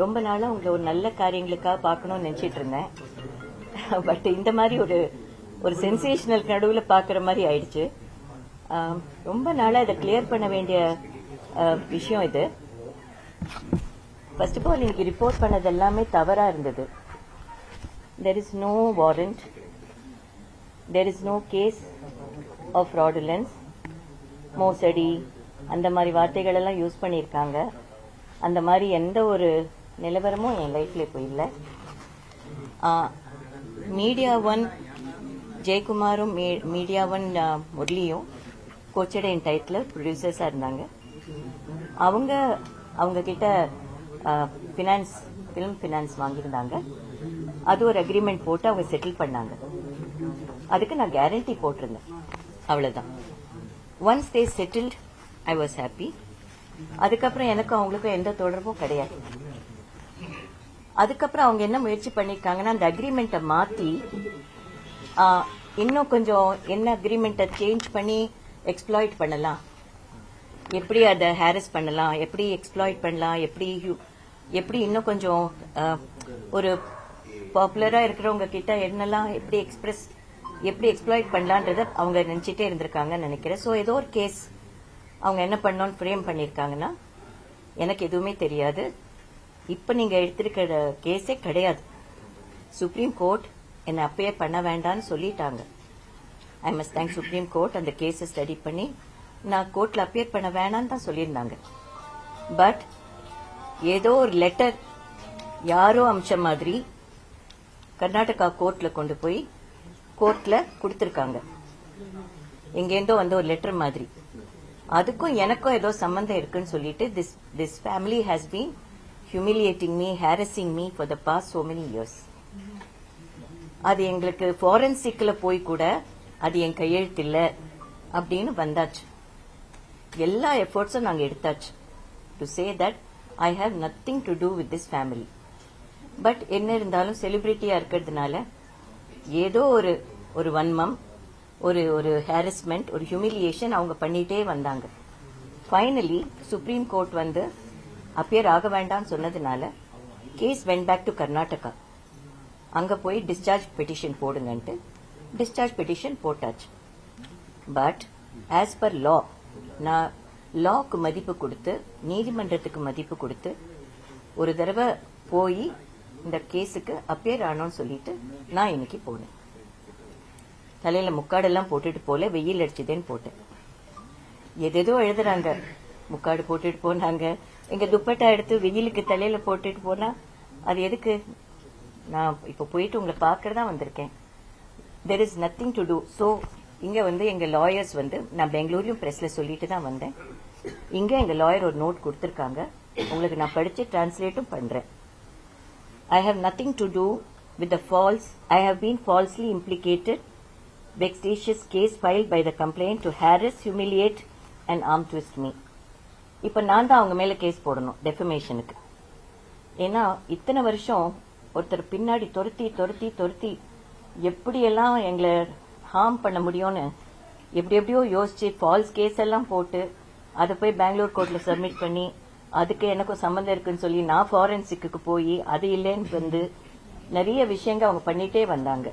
ரொம்ப நாளாக உங்களை ஒரு நல்ல காரியங்களுக்காக பார்க்கணும்னு நினச்சிட்டு இருந்தேன். பட் இந்த மாதிரி ஒரு சென்சேஷனல் நடுவில் பார்க்குற மாதிரி ஆயிடுச்சு. ரொம்ப நாளாக இதை கிளியர் பண்ண வேண்டிய விஷயம் இது. ஃபர்ஸ்ட் ஆஃப் ஆல் இன்னைக்கு ரிப்போர்ட் பண்ணது எல்லாமே தவறாக இருந்தது. There is no warrant, there is no case of fraudulence, மோசடி, அந்த மாதிரி வார்த்தைகள் எல்லாம் யூஸ் பண்ணியிருக்காங்க. அந்த மாதிரி எந்த ஒரு நிலவரமும் என் லைஃப்ல இப்போ இல்லை. மீடியா ஒன் ஜெயக்குமாரும் மீடியா ஒன் முரளியும் கோச்சடை என் டைட்டில் ப்ரொடியூசர்ஸாக இருந்தாங்க. அவங்க கிட்ட ஃபிலிம் ஃபினான்ஸ் வாங்கியிருந்தாங்க. அது ஒரு அக்ரிமெண்ட் போட்டு அவங்க செட்டில் பண்ணாங்க. அதுக்கு நான் கேரண்டி போட்டிருந்தேன், அவ்வளோதான். Once they settled I was happy. அதுக்கப்புறம் எனக்கும் அவங்களுக்கும் எந்த தொடர்பும் கிடையாது. அதுக்கப்புறம் அவங்க என்ன முயற்சி பண்ணிருக்காங்கன்னா, அந்த அக்ரிமெண்ட்டை மாற்றி இன்னும் கொஞ்சம் என்ன அக்ரிமெண்ட்டை சேஞ்ச் பண்ணி எக்ஸ்ப்ளாய்ட் பண்ணலாம், எப்படி அதை ஹாரஸ் பண்ணலாம், எப்படி எக்ஸ்ப்ளாய்ட் பண்ணலாம், எப்படி இன்னும் கொஞ்சம் ஒரு பாப்புலராக இருக்கிறவங்க கிட்ட என்னெல்லாம் எப்படி எக்ஸ்ப்ளாய்ட் பண்ணலான்றத அவங்க நினச்சிட்டே இருந்திருக்காங்கன்னு நினைக்கிறேன். ஸோ ஏதோ ஒரு கேஸ் அவங்க என்ன பண்ணோன்னு ஃப்ரேம் பண்ணியிருக்காங்கன்னா எனக்கு எதுவுமே தெரியாது. இப்போ நீங்கள் எடுத்திருக்கிற கேஸே கிடையாது. சுப்ரீம் கோர்ட் என்னை அப்பயே பண்ண வேண்டான்னு சொல்லிட்டாங்க. I must thank supreme court. அந்த கேஸை ஸ்டடி பண்ணி நான் கோர்ட்டில் அப்பியர் பண்ண வேணான்னு தான் சொல்லியிருந்தாங்க. பட் ஏதோ ஒரு லெட்டர் யாரோ அமிச்ச மாதிரி கர்நாடகா கோர்ட்டில் கொண்டு போய் கோர்ட்டில் கொடுத்துருக்காங்க. எங்கேருந்தோ வந்து ஒரு லெட்டர் மாதிரி. அதுக்கும் எனக்கும் ஏதோ சம்பந்தம் இருக்குன்னு சொல்லிட்டு this family has been humiliating me, harassing me for the past so many years. அது எங்களுக்கு ஃபாரன்சிக்ல போய் கூட அது என் கையெழுத்து இல்லை அப்படின்னு வந்தாச்சு. எல்லா எஃபர்ட்ஸும் நாங்கள் எடுத்தாச்சு to say that I have nothing to do with this family. But என்ன இருந்தாலும் செலிபிரிட்டியா இருக்கிறதுனால ஏதோ ஒரு வன்மம், ஒரு ஹாரஸ்மெண்ட், ஒரு ஹியூமிலியேஷன் அவங்க பண்ணிட்டே வந்தாங்க. ஃபைனலி சுப்ரீம் கோர்ட் வந்து அப்பியர் ஆக வேண்டாம்னு சொன்னதுனால case went back to Karnataka. அங்க போய் டிஸ்சார்ஜ் பெட்டிஷன் போடுங்கன்ட்டு டிஸ்சார்ஜ் பெட்டிஷன் போட்டாச்சு. பட் ஆஸ் பர் லா, நான் லாக்கு மதிப்பு கொடுத்து, நீதிமன்றத்துக்கு மதிப்பு கொடுத்து ஒரு தடவை போய் இந்த கேஸுக்கு அப்பியர் ஆனோன்னு சொல்லிட்டு நான் இன்னைக்கு போனேன். தலையில முக்காடெல்லாம் போட்டுட்டு போல, வெயில் அடிச்சுதேன்னு போட்டேன். எதேதோ எழுதுறாங்க, முக்காடு போட்டுட்டு போனாங்க, எங்க துப்பட்டா எடுத்து வெயிலுக்கு தலையில போட்டுட்டு போனா அது எதுக்கு? நான் இப்ப போயிட்டு உங்களை பார்க்கறதா வந்திருக்கேன். There is nothing to do. So இங்க வந்து எங்க லாயர்ஸ் வந்து, நான் பெங்களூர்லயும் பிரஸ்ல சொல்லிட்டு தான் வந்தேன். இங்க எங்க லாயர் ஒரு நோட் கொடுத்திருக்காங்க, உங்களுக்கு நான் படிச்சு டிரான்ஸ்லேட்டும் பண்றேன். I have nothing to do with the false. I have been falsely implicated, vexatious case filed by the complaint to harass, humiliate and arm twist me. இப்ப நான் தான் அவங்க மேல கேஸ் போடணும் defamationக்கு. ஏன்னா இத்தனை வருஷம் ஒருத்தர் பின்னாடி துரத்தி எப்படியெல்லாம் எங்களை ஹார்ம் பண்ண முடியும்னு எப்படியோ யோசிச்சு ஃபால்ஸ் கேஸ் எல்லாம் போட்டு அதை போய் பெங்களூர் கோர்ட்ல சப்மிட் பண்ணி அதுக்கு எனக்கும் சம்பந்தம் இருக்குன்னு சொல்லி நான் ஃபாரன்சிக்கு போய் அது இல்லைன்னு வந்து நிறைய விஷயங்கள் அவங்க பண்ணிட்டே வந்தாங்க.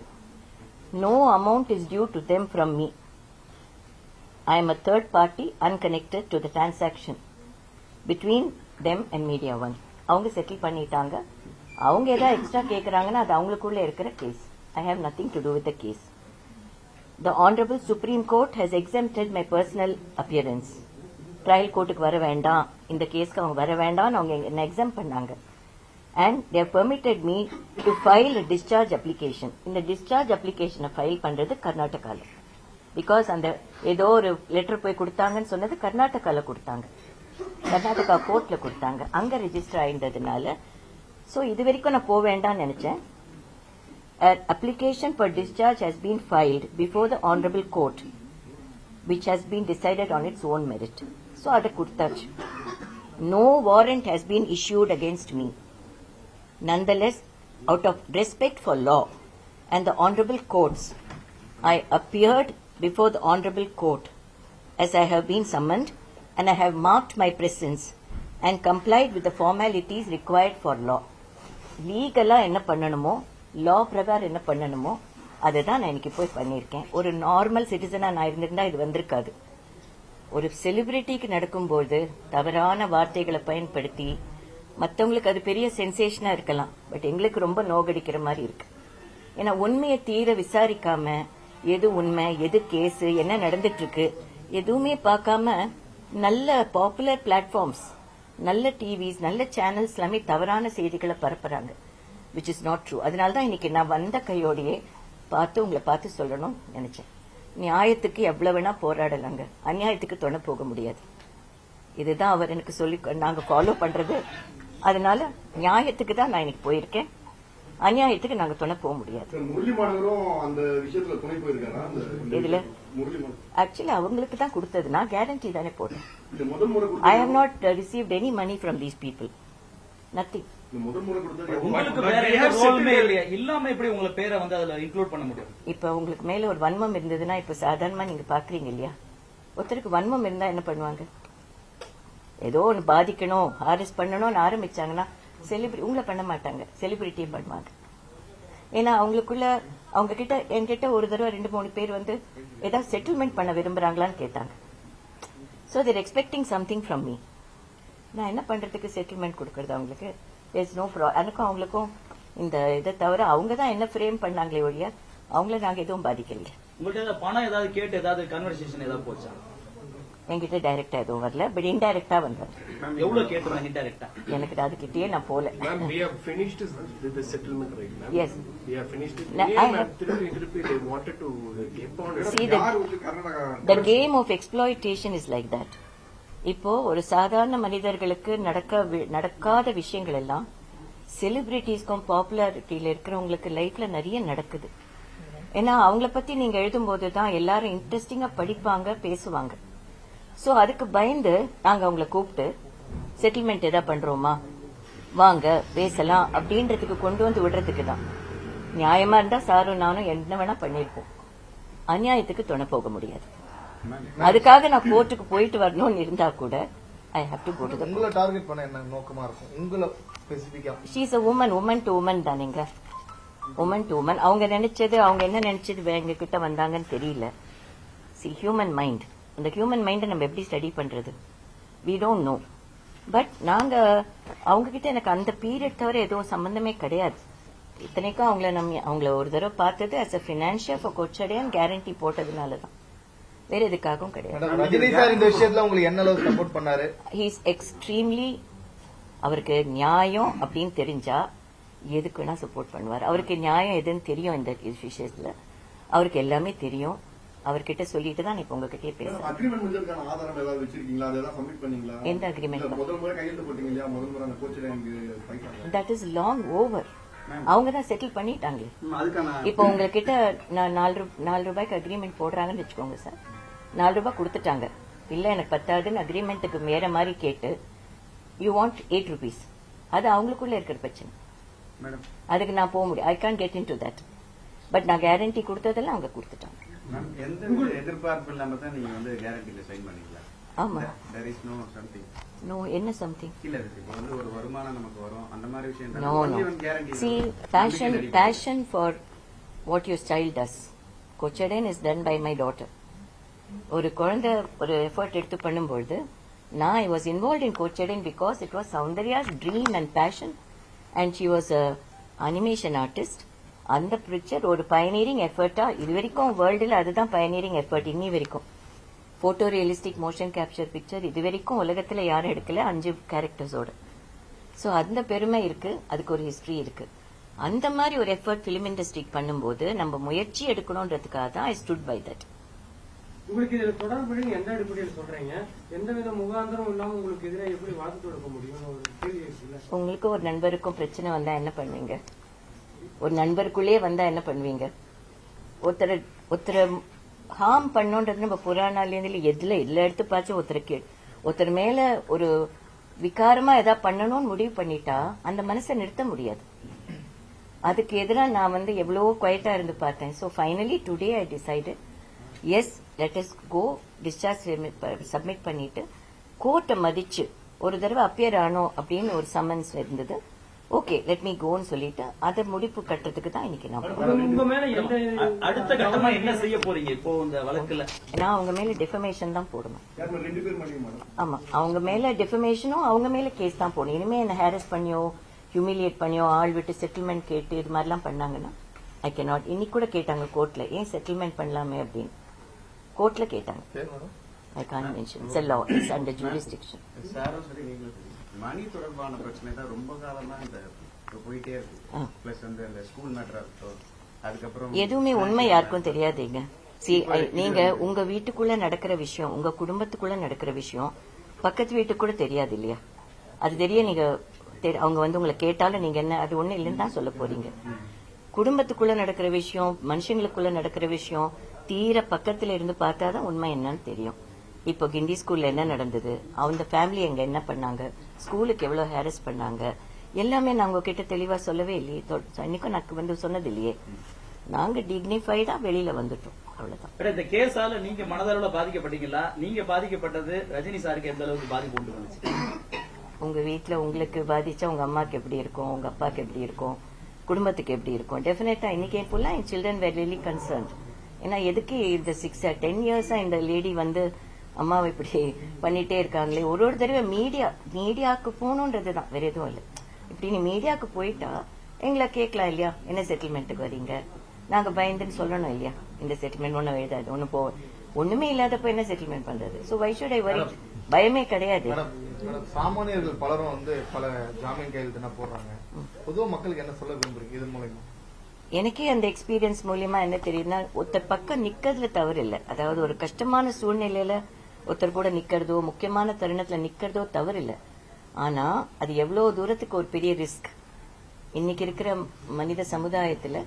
No amount is due to them from me. I am a third party unconnected to the transaction between them and media one. அவங்க செட்டில் பண்ணிட்டாங்க. அவங்க ஏதாவது எக்ஸ்ட்ரா கேட்கறாங்கன்னா அது அவங்களுக்குள்ள இருக்கிற case. I have nothing to do with the case. The honourable supreme court has exempted my personal appearance. Trial கோர்ட்டுக்கு வர வேண்டாம், இந்த கேஸ்க்கு அவங்க வர வேண்டாம்னு அவங்க என்ன எக்ஸாம் பண்ணாங்க. And they permitted me to file discharge application. இந்த டிஸ்சார்ஜ் அப்ளிகேஷனை ஃபைல் பண்றது கர்நாடகால. பிகாஸ் அந்த ஏதோ ஒரு லெட்டர் போய் கொடுத்தாங்கன்னு சொன்னது கர்நாடகால கொடுத்தாங்க, கர்நாடகா கோர்ட்ல கொடுத்தாங்க, அங்க ரெஜிஸ்டர் ஆயிருந்ததுனால. ஸோ இது வரைக்கும் நான் போக வேண்டாம்னு நினைச்சேன். Application for discharge has been filed before the honorable court, which has been decided on its own merit. So ada kudtachu. No warrant has been issued against me. Nonetheless, out of respect for law and the honorable courts, I appeared before the honorable court as I have been summoned, and I have marked my presence and complied with the formalities required for law. லீகலா என்ன பண்ணணுமோ, லா பிரகாரம் என்ன பண்ணணுமோ அதுதான் நான் இன்னைக்கு போய் பண்ணியிருக்கேன். ஒரு நார்மல் சிட்டிசனா நான் இருந்திருந்தா இது வந்திருக்காது. ஒரு செலிபிரிட்டிக்கு நடக்கும்போது தவறான வார்த்தைகளை பயன்படுத்தி மற்றவங்களுக்கு அது பெரிய சென்சேஷனா இருக்கலாம், பட் எங்களுக்கு ரொம்ப நோகடிக்கிற மாதிரி இருக்கு. ஏன்னா உண்மையை தீர விசாரிக்காம எது உண்மை எது கேஸ் என்ன நடந்துட்டு இருக்கு எதுவுமே பார்க்காம நல்ல பாப்புலர் பிளாட்ஃபார்ம்ஸ், நல்ல டிவிஸ், நல்ல சேனல்ஸ் எல்லாமே தவறான செய்திகளை பரப்புறாங்க, விச் இஸ் நாட் ட்ரூ. அதனாலதான் இன்னைக்கு நான் வந்த கையோடையே உங்களை பார்த்து சொல்லணும் நினைச்சேன். நியாயத்துக்கு எவ்வளவு வேணா போராடலாங்க, அநியாயத்துக்கு துணை போக முடியாது. இதுதான் அவர் எனக்கு சொல்லி நாங்க ஃபாலோ பண்றது. அதனால நியாயத்துக்கு தான் நான் இன்னைக்கு போயிருக்கேன், அநியாயத்துக்கு நாங்க துணை போக முடியாது. இதுல ஆக்சுவலி அவங்களுக்கு தான் கொடுத்தது, நான் கேரண்டி தானே போடுறேன். I have not received any money from these people, nothing. இப்ப உங்களுக்கு மேல ஒரு வன்மம் இருந்ததுன்னா, இப்ப சாதாரணமா நீங்க பாக்குறீங்க இல்லையா, ஒருத்தருக்கு வன்மம் இருந்தா என்ன பண்ணுவாங்க, ஏதோ ஒன்று பாதிக்கணும் அரெஸ்ட் பண்ணணும்னு ஆரம்பிச்சாங்கன்னா உங்களை பண்ண மாட்டாங்க, செலிபிரிட்டியும் பண்ணுவாங்க. ஏன்னா அவங்களுக்குள்ள அவங்க கிட்ட என்கிட்ட ஒரு தடவை 2-3 பேர் வந்து ஏதாவது செட்டில்மெண்ட் பண்ண விரும்புறாங்களான்னு கேட்டாங்க. So there expecting something from me. நான் என்ன பண்றதுக்கு செட்டில்மெண்ட் கொடுக்கறது அவங்களுக்கு? எனக்கும் அவங்களுக்கும் இந்த இதை தவிர அவங்க தான் என்ன ஃப்ரேம் பண்ணாங்களே ஒழிய அவங்கள நாங்க எதுவும் பாதிக்கல. உங்கள்கிட்ட பணம் ஏதாவது கேட்டு ஏதாவது கன்வர்சேஷன் ஏதாவது போச்சா? என்கிட்ட டைரக்டா எதுவும் வரல, பட் இன்டைரக்டா வந்தாரு. எவ்வளவு கேட்டுறாங்க இன்டைரக்டா? எனக்கு அது கிட்டயே நான் போல. Yes. See, the game of exploitation is like that. இப்போ ஒரு சாதாரண மனிதர்களுக்கு நடக்காத விஷயங்கள் எல்லாம் செலிபிரிட்டிஸ்க்கும் பாப்புலாரிட்டியில இருக்கிறவங்களுக்கு லைஃப்ல நிறைய நடக்குது. ஏன்னா அவங்கள பத்தி நீங்க எழுதும் போதுதான் எல்லாரும் இன்ட்ரெஸ்டிங்கா படிப்பாங்க, பேசுவாங்க. சோ அதுக்கு பயந்து நாங்க அவங்கள கூப்பிட்டு செட்டில்மெண்ட் ஏதாவது பண்றோமா, வாங்க பேசலாம் அப்படின்றதுக்கு கொண்டு வந்து விடுறதுக்கு தான். நியாயமா இருந்தா சாரும் நானும் என்ன வேணா பண்ணிருப்போம், அநியாயத்துக்கு துணை போக முடியாது. அதுக்காக நான் கோர்ட்டுக்கு போயிட்டு வரணும்னு இருந்தா கூட I have to go to the court. உங்களை டார்கெட் பண்ண என்ன நோக்கமா இருக்கும் உங்களை ஸ்பெசிஃபிக்கா? She is a woman to woman தானேங்க, woman to woman. அவங்க நினைச்சது, அவங்க என்ன நினைச்சது எங்க கிட்ட வந்தாங்கன்னு தெரியல. சி ஹியூமன் மைண்ட், அந்த ஹியூமன் மைண்டை நம்ம எப்படி ஸ்டடி பண்றது? We don't know. பட் நாங்க அவங்க கிட்ட எனக்கு அந்த பீரியட் தவிர எதுவும் சம்பந்தமே கிடையாது. இத்தனைக்கும் அவங்கள ஒரு தடவை பார்த்தது as a financier for Kochadaiiyaan guarantee போட்டதுனாலதான், வேற எதுக்காகவும் கிடையாது. ரஜினி சார் இந்த விஷயத்துல உங்களுக்கு என்ன அளவு சப்போர்ட் பண்ணாரு? ஹி இஸ் எக்ஸ்ட்ரீம்லி, அவருக்கு நியாயம் அப்படின்னு தெரிஞ்சா எதுக்கு வேணா சப்போர்ட் பண்ணுவார். அவருக்கு நியாயம் எதுன்னு தெரியும், இந்த விஷயத்துல அவருக்கு எல்லாமே தெரியும். அவர்கிட்ட சொல்லிட்டு தான் இப்ப உங்ககிட்டயே பேசுறேன். எந்த agreement? That is long over. அவங்க தான் செட்டில் பண்ணிட்டாங்களே. இப்போ உங்ககிட்ட நான் 4 ரூபாய்க்கு அக்ரிமெண்ட் போடுறாங்கன்னு வச்சுக்கோங்க சார், 4 ரூபாய் கொடுத்துட்டாங்க, இல்ல எனக்கு 10,000 அக்ரிமெண்ட்டுக்கு வேற மாதிரி கேட்டு யூ வாண்ட் 8 rupees. அது அவங்களுக்குள்ள இருக்கிற பிரச்சனை, அதுக்கு நான் போக முடியும். I can't get in to that. But நான் கேரண்டி கொடுத்ததெல்லாம் அவங்க கொடுத்துட்டாங்க. எதிர்பார்ப்பு இல்லாம தான் நீங்க வந்து கேரண்டில சைன் பண்ணீங்களா? ஆமா. there is no something. No, என்ன சம்திங்? இல்ல இப்போ வந்து ஒரு வருமானம் நமக்கு வரும், அந்த மாதிரி விஷயம் No, no. See, passion for what your child does. Kochadain is done by my daughter. ஒரு குழந்தை ஒரு எஃபர்ட் எடுத்து பண்ணும்பொழுது நான் I was involved in Kochadain because it was Soundarya's dream and passion and she was a animation artist. அந்த picture ஒரு pioneering எஃபர்ட்டா இது வரைக்கும் வேர்ல்டுல அதுதான் பயனியரிங் எஃபர்ட். இன்னி வரைக்கும் photo realistic motion capture picture இது வரைக்கும் உலகத்துல யாரும் எடுக்கல, 5 கேரக்டர்ஸோட. சோ அந்த பெருமை இருக்கு, அதுக்கு ஒரு ஹிஸ்டரி இருக்கு. அந்த மாதிரி ஒரு எஃபர்ட் பிலிம் இண்டஸ்ட்ரிக்கு பண்ணும்போது நம்ம முயற்சி எடுக்கணும்ன்றதுக்காக தான் ஐ ஸ்டுட் பை தட். உங்களுக்கு இதுல தொடர்பு எந்த அடிப்படையில் சொல்றீங்க? எந்த வித முகாந்திரம் இல்லாம உங்களுக்கு எதிராக எப்படி வாக்கு கொடுக்க முடியும்? உங்களுக்கு ஒரு நண்பருக்கும் பிரச்சனை வந்தா என்ன பண்ணுவீங்க? ஒரு நண்பருக்குள்ளேயே வந்தா என்ன பண்ணுவீங்க? ஒருத்தரை ஹார்ம் பண்ணோன்றது நம்ம புராணாலேருந்து எதுல எடுத்து பார்த்து ஒருத்தர் மேல ஒரு விகாரமா ஏதாவது பண்ணணும்னு முடிவு பண்ணிட்டா அந்த மனசை நிறுத்த முடியாது. அதுக்கு எதிராக நான் வந்து எவ்வளவோ குவைட்டா இருந்து பார்த்தேன். So finally today I decided as let us go discharge submit பண்ணிட்டு கோர்ட்டை மதிச்சு ஒரு தடவை அப்பியர் ஆனோம் அப்படின்னு ஒரு சம்மன்ஸ் இருந்தது. ஓகே லெட் மீ கோன்னு சொல்லிட்டு அதை முடிப்பு கட்டுறதுக்கு தான் இன்னைக்கு நான் போறேன். உங்க மேல எந்த அடுத்த கட்டமா என்ன செய்ய போறீங்க இப்போ இந்த வழக்குல? நான் அவங்க மேல டிஃபமேஷன் தான் போடணும். 2 பேர் மேடம். ஆமா, அவங்க மேல டிஃபமேஷனும் அவங்க மேல கேஸ் தான் போடணும். இனிமே என்ன ஹேரஸ் பண்ணியோ ஹியூமிலியேட் பண்ணியோ ஆள் விட்டு செட்டில்மெண்ட் கேட்டு இது மாதிரிலாம் பண்ணாங்கன்னா ஐ கேனாட். இன்னைக்கு கூட கேட்டாங்க கோர்ட்ல, ஏன் செட்டில்மெண்ட் பண்ணலாமே அப்படின்னு கோர்ட்ல கேட்டாங்க. சரி madam. I can't mention. It's a law, it's under jurisdiction. சாரும் சரி நீங்களும் சரி மணி தொடர்பான பிரச்சனை தான் ரொம்ப காலமா இந்த போயிட்டே இருக்கு. பிளஸ் வந்து இந்த ஸ்கூல் மேட்டரா இருக்கட்டும், அதுக்கப்புறம் எதுவுமே உண்மை யாருக்கும் தெரியாதுங்க. நீங்க உங்க வீட்டுக்குள்ள நடக்கிற விஷயம், உங்க குடும்பத்துக்குள்ள நடக்கிற விஷயம் பக்கத்து வீட்டுக்கு கூட தெரியாது இல்லையா? அது தெரிய நீங்க அவங்க வந்து உங்களை கேட்டாலும் நீங்க என்ன அது ஒண்ணு இல்லைன்னு தான் சொல்ல போறீங்க. குடும்பத்துக்குள்ள நடக்கிற விஷயம், மனுஷங்களுக்குள்ள நடக்கிற விஷயம் தீர பக்கத்துல இருந்து பார்த்தாதான் உண்மை என்னன்னு தெரியும். இப்போ கிண்டி ஸ்கூல்ல என்ன நடந்தது, அவங்க ஃபேமிலி எங்க என்ன பண்ணாங்க, ஸ்கூலுக்கு எவ்வளவு ஹேரஸ் பண்ணாங்க, எல்லாமே நான் உங்ககிட்ட தெளிவா சொல்லவே இல்லையே. இன்னைக்கும் நான் வந்து சொன்னது இல்லையே. நாங்க டிக்னிஃபைடா வெளியில வந்துட்டோம், அவ்வளவுதான். இந்த கேஸால நீங்க மனதளவுல பாதிக்கப்பட்டீங்களா? நீங்க பாதிக்கப்பட்டது ரஜினி சாருக்கு எந்த அளவுக்கு பாதிப்பு உண்டு பண்ணுச்சு? உங்க வீட்டுல உங்களுக்கு பாதிச்சா உங்க அம்மாக்கு எப்படி இருக்கும், உங்க அப்பாக்கு எப்படி இருக்கும், குடும்பத்துக்கு எப்படி இருக்கும்? டெஃபினட்டா இன்னைக்கு ஃபுல்லா என் சில்ட்ரன் வெர் ரியலி கன்சர்ன்ட். ஏன்னா எதுக்கு இந்த 10 இயர்ஸா இந்த லேடி வந்து அம்மாவை இப்படி பண்ணிட்டே இருக்காங்களே. ஒரு தடவை மீடியாவுக்கு போகணுன்றதுதான், வேற எதுவும் இல்லை. இப்படி நீ மீடியாவுக்கு போயிட்டா எங்களை கேட்கலாம் இல்லையா, என்ன செட்டில்மெண்ட்டுக்கு வரீங்க, நாங்க பயந்துன்னு சொல்லணும் இல்லையா. இந்த செட்டில்மெண்ட் ஒன்னும் எழுதாது, ஒண்ணுமே இல்லாதப்ப என்ன செட்டில்மெண்ட் பண்றது? சோ வை ஷுட் ஐ வரி? பயமே கிடையாது. சாமானியர்கள் பலரும் வந்து பல ஜாமீன் கையெழுத்து போடுறாங்க. பொதுவா மக்களுக்கு என்ன சொல்ல விரும்புறீங்க இது மூலமா? எனக்கே அந்த எக்ஸ்பீரியன்ஸ் மூலியமா என்ன தெரியுதுன்னா, ஒருத்தர் பக்கம் நிக்கிறதுல தவறு இல்லை. அதாவது ஒரு கஷ்டமான சூழ்நிலையில ஒருத்தர் கூட நிக்கிறதோ, முக்கியமான தருணத்துல நிக்கிறதோ தவறு இல்லை. ஆனா அது எவ்வளவு தூரத்துக்கு ஒரு பெரிய ரிஸ்க். இன்னைக்கு இருக்கிற மனித சமுதாயத்துல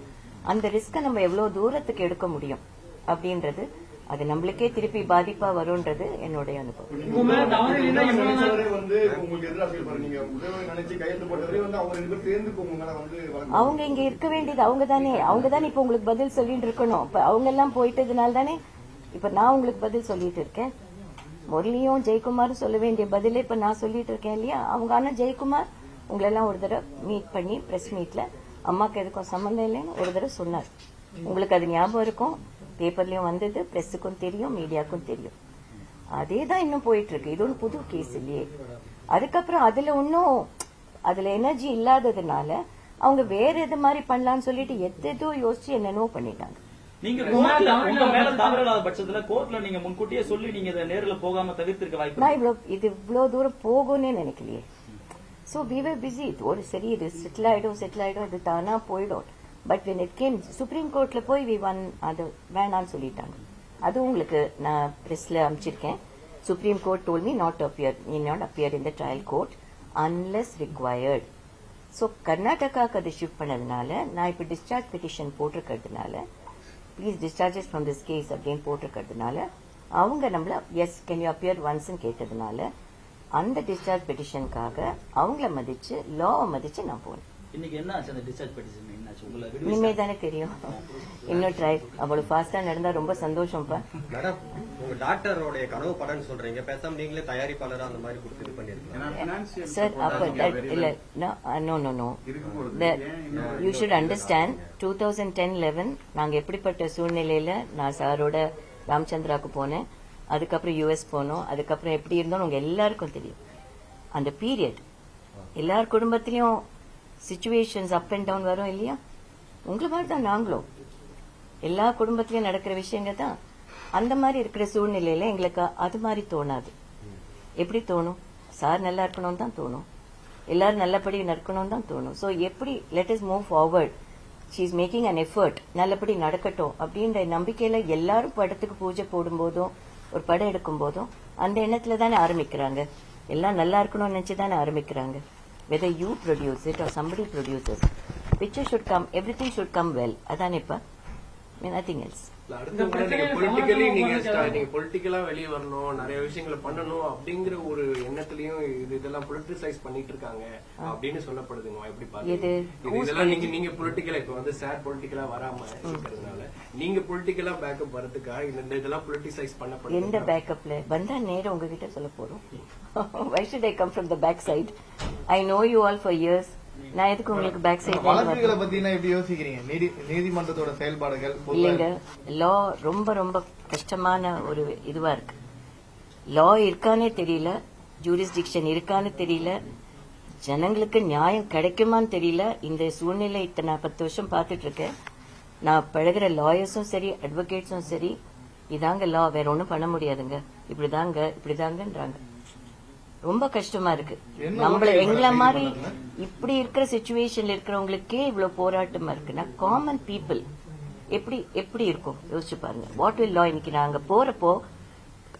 அந்த ரிஸ்க நம்ம எவ்வளவு தூரத்துக்கு எடுக்க முடியும் அப்படின்றது, அது நம்மளுக்கே திருப்பி பாதிப்பா வரும்ன்றது என்னுடைய அனுபவம். உங்க மேல தவறு இல்லைன்னா இவ்வளவு நாள் அவங்க இங்க இருக்க வேண்டியது அவங்க தானே இப்ப உங்களுக்கு பதில் சொல்லிட்டு இருக்கணும். இப்ப அவங்க எல்லாம் போயிட்டதுனால தானே இப்ப நான் உங்களுக்கு பதில் சொல்லிட்டு இருக்கேன். முரளியும் ஜெயக்குமாரும் சொல்ல வேண்டிய பதில இப்ப நான் சொல்லிட்டு இருக்கேன் இல்லையா. அவங்க ஆனா ஜெயக்குமார் உங்களெல்லாம் ஒரு தடவை மீட் பண்ணி பிரஸ் மீட்ல அம்மாக்கு எதுக்கும் சம்பந்தம் இல்லைன்னு ஒரு தடவை சொன்னார். உங்களுக்கு அது ஞாபகம் இருக்கும், பேப்பர்லயும் வந்தது, பிரஸுக்கும் தெரியும், மீடியாவுக்கும் தெரியும். அதே தான் இன்னும் போயிட்டு இருக்கு. இது ஒன்றும் புது கேஸ் இல்லையே. அதுக்கப்புறம் அதுல எனர்ஜி இல்லாததுனால அவங்க வேற எது மாதிரி பண்ணலாம்னு சொல்லிட்டு எதோ யோசிச்சு என்னென்னவோ பண்ணிட்டாங்க. நீங்க கோர்ட்ல உங்க மேல தவறு இல்லாத பட்சத்துல கோர்ட்ல நீங்க முன்கூட்டியே சொல்லி நீங்க இதை நேர்ல போகாம தவிர்த்திருக்க வாய்ப்பு. நான் இவ்வளவு தூரம் போகும்னே நினைக்கலையே. So we were busy. ஒரு சரி இது செட்டில் ஆயிடும் இது தானா போயிடும். But when it came supreme கோர்ட்ல போய் அது வேணான்னு சொல்லிட்டாங்க. அது உங்களுக்கு நான் பிரஸ்ல அனுப்பிச்சிருக்கேன். Supreme court told me not appear in the trial court unless required. So கர்நாடகாக்கு அதை ஷிஃப்ட் பண்ணதுனால நான் இப்ப டிஸ்சார்ஜ் பெட்டிஷன் போட்டிருக்கிறதுனால, please discharges from this case அப்படின்னு போட்டிருக்கிறதுனால, அவங்க நம்மள yes can you appear once கேட்டதுனால அந்த டிஸ்சார்ஜ் பெட்டிஷனுக்காக அவங்கள மதிச்சு லாவை மதிச்சு நான் போனேன். இன்னைக்கு என்ன ஆச்சு அந்த டிஸ்சார்ஜ் பெட்டிஷன்? என்னாச்சு உங்களுக்கு இனிமே தானே தெரியும். இன்னும் ட்ரை அவ்வளவு ஃபாஸ்டா நடந்தா ரொம்ப சந்தோஷம்ப்பா. மேடம், உங்க டாக்டரோட கனவு படம்னு சொல்றீங்க, பேசாம நீங்களே தயாரிப்பாளரா அந்த மாதிரி கொடுத்து இது பண்ணிருக்கீங்க சார். அப்ப இல்ல நோ யூ ஷுட் அண்டர்ஸ்டாண்ட். 2010-11 நாங்க எப்படிப்பட்ட சூழ்நிலையில நான் சாரோட ராமச்சந்திராவுக்கு போனேன், அதுக்கப்புறம் யூஎஸ் போனோம், அதுக்கப்புறம் எப்படி இருந்தோம் உங்க எல்லாருக்கும் தெரியும். அந்த பீரியட் எல்லார் குடும்பத்திலயும் சிச்சுவேஷன்ஸ் அப் அண்ட் டவுன் வரும் இல்லையா. உங்களை மாதிரி தான் நாங்களும், எல்லா குடும்பத்திலயும் நடக்கிற விஷயங்க தான். அந்த மாதிரி இருக்கிற சூழ்நிலையில எங்களுக்கு அது மாதிரி தோணாது. எப்படி தோணும்? சார் நல்லா இருக்கணும் தான் தோணும், எல்லாரும் நல்லபடி நடக்கணும் தான் தோணும். சோ எப்படி let us move forward, she is making an effort, நல்லபடி நடக்கட்டும் அப்படின்ற நம்பிக்கையில எல்லாரும் படத்துக்கு பூஜை போடும் போதும் ஒரு படம் எடுக்கும் போதும் அந்த எண்ணத்துல தானே ஆரம்பிக்கிறாங்க. எல்லாம் நல்லா இருக்கணும்னு நினைச்சுதானே ஆரம்பிக்கிறாங்க. whether you produce it or somebody produces, picture should come, everything should come well. அதானே இப்ப, nothing else. அடுத்தவங்க நீங்க பொலிட்டிக்கலி நீங்க பொலிட்டிக்கலா வெளியே வரணும், நிறைய விஷயங்களை பண்ணணும் அப்படிங்கிற ஒரு எண்ணத்திலயும் இதெல்லாம் பொலிட்டிசைஸ் பண்ணிட்டு இருக்காங்க அப்படின்னு சொல்லப்படுதுங்க. எப்படி பாருங்க இதெல்லாம் நீங்க பொலிட்டிக்கலா இப்ப வந்து சார் பொலிட்டிக்கலா வராம இருக்கிறதுனால நீங்க பொலிட்டிக்கலா பேக்கப் வரதுக்காக இதெல்லாம் பொலிட்டிசைஸ் பண்ணப்படுது. எந்த பேக்கப்ல வந்தா நேரம் உங்ககிட்ட சொல்ல போறோம். Why should I come from the back side? I know you all for years. நான் எதுக்கு உங்களுக்கு பேக் சைடு வழக்குகளை பத்தினா எப்படி யோசிக்கிறீங்க? நீதிமன்றத்தோட செயல்பாடுகள் இல்லைங்க. லா ரொம்ப ரொம்ப கஷ்டமான ஒரு இதுவா இருக்கு. லா இருக்கானே தெரியல, ஜூரிஸ்டிக்ஷன் இருக்கான்னு தெரியல, ஜனங்களுக்கு நியாயம் கிடைக்குமான்னு தெரியல. இந்த சூழ்நிலை இத்தனை 10 வருஷம் பார்த்துட்டு இருக்கேன். நான் பழகிற லாயர்ஸும் சரி, அட்வொகேட்ஸும் சரி, இதாங்க லா, வேற ஒன்றும் பண்ண முடியாதுங்க, இப்படிதாங்கன்றாங்க. ரொம்ப கஷ்டமா இருக்கு. நம்மள எங்களை மாதிரி இப்படி இருக்கிற சிச்சுவேஷன்ல இருக்கிறவங்களுக்கே இவ்வளவு போராட்டமா இருக்குன்னா காமன் பீப்புள் எப்படி இருக்கும் யோசிச்சு பாருங்க. வாட் வில் லா? இன்னைக்கு நாங்க போறப்போ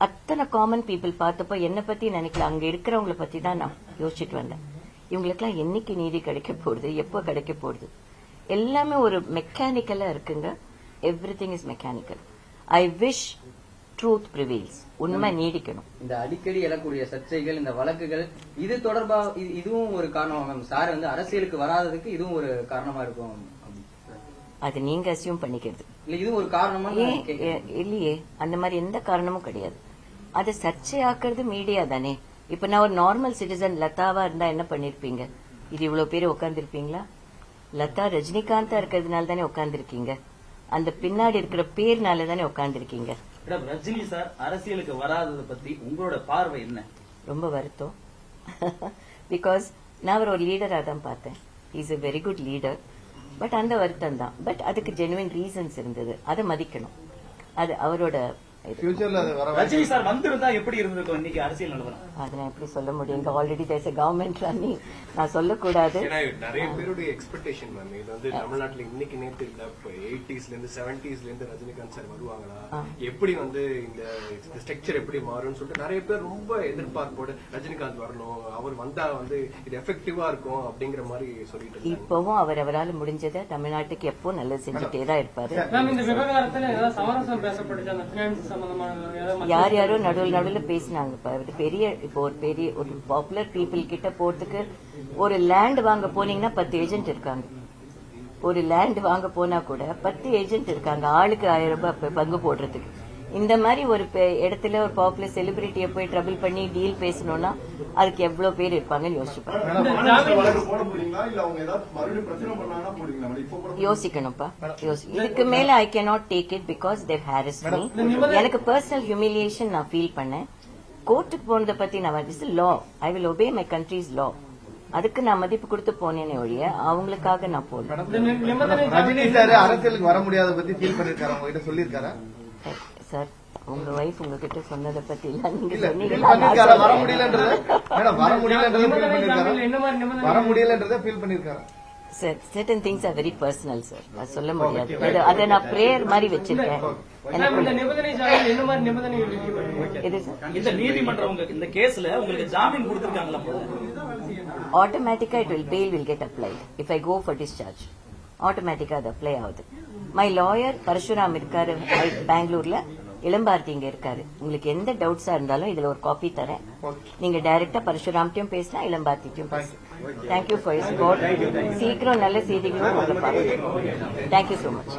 அத்தனை காமன் பீப்புள் பார்த்தப்போ என்னை பத்தி நினைக்கல, அங்க இருக்கிறவங்களை பத்தி தான் நான் யோசிச்சுட்டு வந்தேன். இவங்களுக்கெல்லாம் என்னைக்கு நீதி கிடைக்க போகுது, எப்போ கிடைக்க போகுது, எல்லாமே ஒரு மெக்கானிக்கலா இருக்குங்க. Everything is mechanical. I wish truth prevails. உண்மை நீடிக்கணும். இந்த அடிக்கடி எழக்கூடிய சர்ச்சைகள், இந்த வழக்குகள், இது தொடர்பா இதுவும் ஒரு காரணம். சார் வந்து அரசியலுக்கு வராததுக்கு இதுவும் ஒரு காரணமா இருக்கும். அது நீங்க அசியூம் பண்ணிக்கிறது. இல்ல இதுவும் ஒரு காரணமா? இல்லையே, அந்த மாதிரி எந்த காரணமும் கிடையாது. அதை சர்ச்சையாக்குறது மீடியா தானே. இப்ப நான் ஒரு நார்மல் சிட்டிசன் லதாவா இருந்தா என்ன பண்ணிருப்பீங்க? இது இவ்வளவு பேர் உட்கார்ந்துருப்பீங்களா? லதா ரஜினிகாந்தா இருக்கிறதுனால தானே உட்கார்ந்துருக்கீங்க. அந்த பின்னாடி இருக்கிற பேர்னால தானே உட்கார்ந்துருக்கீங்க. ரஜினி சார் அரசியலுக்கு வராததை பத்தி உங்களோட பார்வை என்ன? ரொம்ப வருத்தம். பிகாஸ் நான் ஒரு லீடரா தான் பார்த்தேன். Is a very good leader. But அந்த வருத்தம் தான். பட் அதுக்கு ஜெனுவின் ரீசன்ஸ் இருந்தது, அதை மதிக்கணும். அது அவரோட ரஜினி சார் வந்திருந்தா எப்படி இருந்திருக்கும் இன்னைக்கு அரசியல் நிலவரம்? அதை நான் எப்படி சொல்ல முடியும்? Already there's a government running. நான் சொல்லக்கூடாது. நிறைய பேருடைய எக்ஸ்பெக்டேஷன் மேம், இது வந்து தமிழ்நாட்டுல இன்னைக்கு நேற்று இல்ல, 80s இருந்து 70s இருந்து ரஜினிகாந்த் சார் வருவாங்களா, எப்படி வந்து இந்த ஸ்ட்ரக்சர் எப்படி மாறும்னு சொல்லிட்டு நிறைய பேர் ரொம்ப எதிர்பார்ப்போடு ரஜினிகாந்த் வரணும், அவர் வந்தா வந்து இது எஃபெக்டிவா இருக்கும் அப்படிங்கிற மாதிரி சொல்லிட்டு. இப்பவும் அவரால் முடிஞ்சதை தமிழ்நாட்டுக்கு எப்போ நல்லது செஞ்சுட்டே தான் இருப்பாரு. இந்த விவகாரத்துல ஏதாவது சமரசம் பேசப்பட்டுச்சு? அந்த பினான்ஸ் சம்பந்தமான யார் யாரோ நடுவில் பேசினாங்க. இப்போ ஒரு பாப்புலர் பீப்புள் கிட்ட போறதுக்கு ஒரு லேண்ட் வாங்க போனீங்கன்னா 10 ஏஜென்ட் இருக்காங்க. ஒரு லேண்ட் வாங்க போனா கூட 10 ஏஜென்ட் இருக்காங்க, ஆளுக்கு 1000 ரூபாய் பங்கு போடுறதுக்கு. இந்த மாதிரி ஒரு இடத்துல ஒரு பாப்புலர் செலிபிரிட்டியை போய் ட்ரபிள் பண்ணி டீல் பேசணும்னா அதுக்கு எவ்வளவு பேர் இருப்பாங்கன்னு யோசிக்கணும்ப்பா. இதுக்கு மேல I cannot take it because they harassed me. எனக்கு பர்சனல் ஹியூமிலியேஷன் நான் ஃபீல் பண்ணேன். கோர்ட்டுக்கு போனதை பத்தி நான் this is law, I will obey my country's law. அதுக்கு நான் மதிப்பு கொடுத்து போனேனே ஒழிய அவங்களுக்காக நான் போனேன். ரஜினி சார் அரசியலுக்கு வர முடியாத பத்தி ஃபீல் பண்ணிருக்காரு, உங்ககிட்ட சொல்லிருக்காரா? சார் உங்க வைஃப் உங்ககிட்ட சொன்னதை பத்தி எல்லாம் நீங்க வர சொன்னீங்களா? முடியலன்றத ஃபீல் பண்ணிருக்காரு. Sir certain things are very personal sir, அது சொல்ல முடியாது. அதை நான் பிரேயர் மாதிரி வச்சிருக்கேன். இந்த நீதிமன்றம் இந்த கேஸ்ல உங்களுக்கு ஜாமீன் கொடுத்திருக்காங்களா? ஆட்டோமேட்டிக்கா bail will get applied if I go for discharge. ஆட்டோமேட்டிக்கா அது அப்ளை ஆகுது. மை லாயர் பரசுராம் இருக்காரு பெங்களூர்ல, இளம்பாரதி இங்க இருக்காரு. உங்களுக்கு எந்த டவுட்ஸா இருந்தாலும் இதுல ஒரு காப்பி தரேன். நீங்க டைரக்டா பரசுராம்டையும் பேசினா இளம்பாரதிட்டையும் பேசலாம். Thank you for your support. சீக்கிரம் நல்ல செய்திகளும் உங்களுக்கு பார்க்கலாம். Thank you so much.